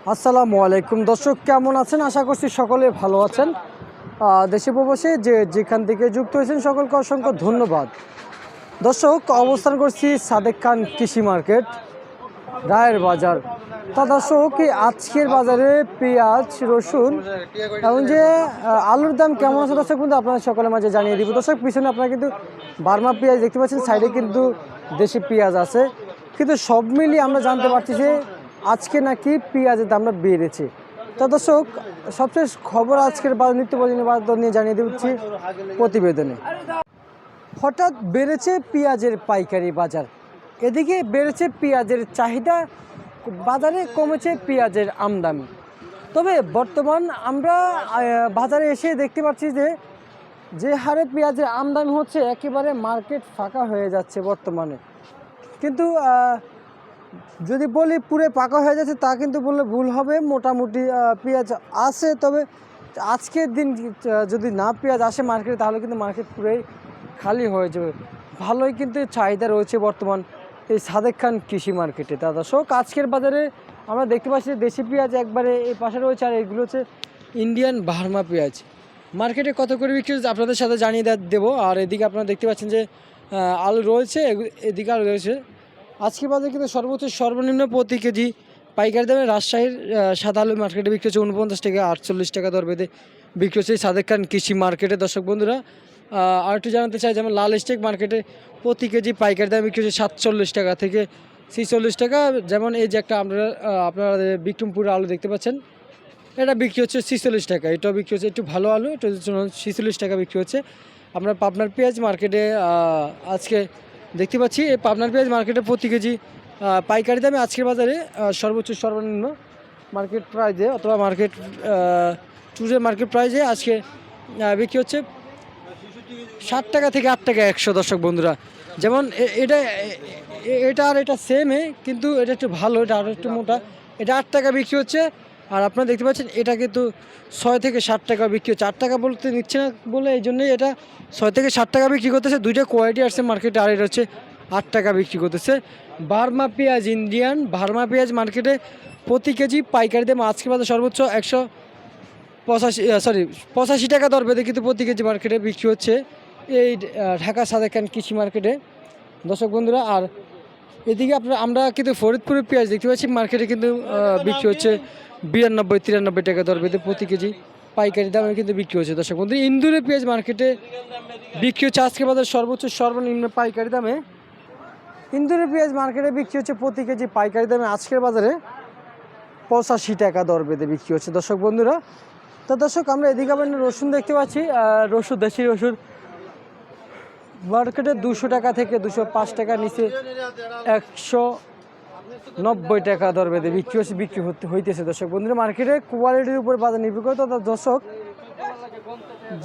আসসালামু আলাইকুম দর্শক, কেমন আছেন? আশা করছি সকলে ভালো আছেন। দেশে প্রবাসে যেখান থেকে যুক্ত হয়েছেন সকলকে অসংখ্য ধন্যবাদ। দর্শক, অবস্থান করছি সাদেক খান কৃষি মার্কেট, রায়ের বাজার। তা দর্শক, আজকের বাজারে পেঁয়াজ, রসুন এবং যে আলুর দাম কেমন আছে দর্শক কিন্তু আপনারা সকলের মাঝে জানিয়ে দিব। দর্শক, পিছনে আপনারা কিন্তু বার্মা পেঁয়াজ দেখতে পাচ্ছেন, সাইডে কিন্তু দেশি পেঁয়াজ আছে। কিন্তু সব মিলিয়ে আমরা জানতে পারছি যে আজকে নাকি পেঁয়াজের দামটা বেড়েছে। তো দর্শক, সবচেয়ে খবর আজকের নিত্য প্রয়োজনীয় বাজার নিয়ে জানিয়ে দিচ্ছি প্রতিবেদনে। হঠাৎ বেড়েছে পেঁয়াজের পাইকারি বাজার, এদিকে বেড়েছে পেঁয়াজের চাহিদা, বাজারে কমেছে পেঁয়াজের আমদানি। তবে বর্তমান আমরা বাজারে এসে দেখতে পাচ্ছি যে হারে পেঁয়াজের আমদানি হচ্ছে, একেবারে মার্কেট ফাঁকা হয়ে যাচ্ছে বর্তমানে। কিন্তু যদি বলি পুরো পাকা হয়ে যাচ্ছে তা কিন্তু বললে ভুল হবে। মোটামুটি পেঁয়াজ আসে, তবে আজকের দিন যদি না পেঁয়াজ আসে মার্কেটে তাহলে কিন্তু মার্কেট পুরোই খালি হয়ে যাবে। ভালোই কিন্তু চাহিদা রয়েছে বর্তমান এই সাদেক খান কৃষি মার্কেটে। তা দর্শক, আজকের বাজারে আমরা দেখতে পাচ্ছি দেশি পেঁয়াজ একবারে এই পাশে রয়েছে, আর এগুলো হচ্ছে ইন্ডিয়ান বার্মা পেঁয়াজ। মার্কেটে কত করে বিক্রি হচ্ছে আপনাদের সাথে জানিয়ে দেবো। আর এদিকে আপনারা দেখতে পাচ্ছেন যে আলু রয়েছে, এদিকে আলু রয়েছে। আজকে বাজারে কিন্তু সর্বোচ্চ সর্বনিম্ন প্রতি কেজি পাইকারি দামে রাজশাহীর সাদা আলু মার্কেটে বিক্রি হচ্ছে 49 থেকে 48 টাকা দর বেঁধে বিক্রি হচ্ছে সাদেক খান কৃষি মার্কেটে। দর্শক বন্ধুরা, আর একটু জানাতে চাই, যেমন লাল স্টেক মার্কেটে প্রতি কেজি পাইকারি দামে বিক্রি হচ্ছে 47 টাকা থেকে 46 টাকা। যেমন এই যে একটা আপনারা বিক্রমপুরের আলু দেখতে পাচ্ছেন, এটা বিক্রি হচ্ছে 46 টাকা। এটাও বিক্রি হচ্ছে একটু ভালো আলু, এটা 46 টাকা বিক্রি হচ্ছে। আপনার পাবনার পেঁয়াজ মার্কেটে আজকে দেখতে পাচ্ছি এই পাবনার পেঁয়াজ মার্কেটে প্রতি কেজি পাইকারি দামে আজকের বাজারে সর্বোচ্চ সর্বনিম্ন মার্কেট প্রাইজে অথবা চুজে মার্কেট প্রাইজে আজকে বিক্রি হচ্ছে 60 টাকা থেকে 8 টাকা 100। দর্শক বন্ধুরা, যেমন এটা আর এটা সেমে, কিন্তু এটা একটু ভালো, এটা আরও একটু মোটা। এটা 8 টাকা বিক্রি হচ্ছে। আর আপনারা দেখতে পাচ্ছেন এটা কিন্তু 6 থেকে 60 টাকা বিক্রি হচ্ছে। 8 টাকা বলতে নিচ্ছে না বলে এই জন্যই এটা 6 থেকে 60 টাকা বিক্রি করতেছে। দুইটা কোয়ালিটি আসছে মার্কেটে, আর এটা হচ্ছে 8 টাকা বিক্রি করতেছে। বার্মা পেঁয়াজ, ইন্ডিয়ান বার্মা পেঁয়াজ মার্কেটে প্রতি কেজি পাইকারি দাম আজকে বাজার সর্বোচ্চ 85 টাকা দর বেঁধে কিন্তু প্রতি কেজি মার্কেটে বিক্রি হচ্ছে এই ঢাকা সাদেক খান কৃষি মার্কেটে। দর্শক বন্ধুরা, আর এদিকে আমরা কিন্তু ফরিদপুরের পেঁয়াজ দেখতে পাচ্ছি মার্কেটে কিন্তু বিক্রি হচ্ছে 92-93 টাকা দর বেঁধে প্রতি কেজি পাইকারি দামে কিন্তু বিক্রি হচ্ছে। দর্শক বন্ধু, ইন্দুরের পেঁয়াজ মার্কেটে বিক্রি হচ্ছে আজকে বাজার সর্বোচ্চ সর্বনিম্ন পাইকারি দামে। ইন্দুরের পেঁয়াজ মার্কেটে বিক্রি হচ্ছে প্রতি কেজি পাইকারি দামে আজকের বাজারে 85 টাকা দর বেঁধে বিক্রি হচ্ছে। দর্শক বন্ধুরা, তো দর্শক, আমরা এদিকে আবার রসুন দেখতে পাচ্ছি। রসুন, দেশি রসুন মার্কেটে 200 টাকা থেকে 205 টাকা নিচে 190 টাকা দর বেঁধে বিক্রি হইতেছে। দর্শক বন্ধুরা, মার্কেটে কোয়ালিটির উপর বাজার নির্ভর করে। তো দর্শক,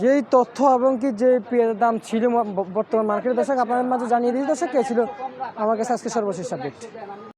যেই তথ্য এবং কি যে পেঁয়াজের দাম ছিল বর্তমান মার্কেটে দর্শক আপনাদের মাঝে জানিয়ে দিয়েছি। দর্শক, কে ছিল আমার কাছে আজকে সর্বশেষ আপডেট।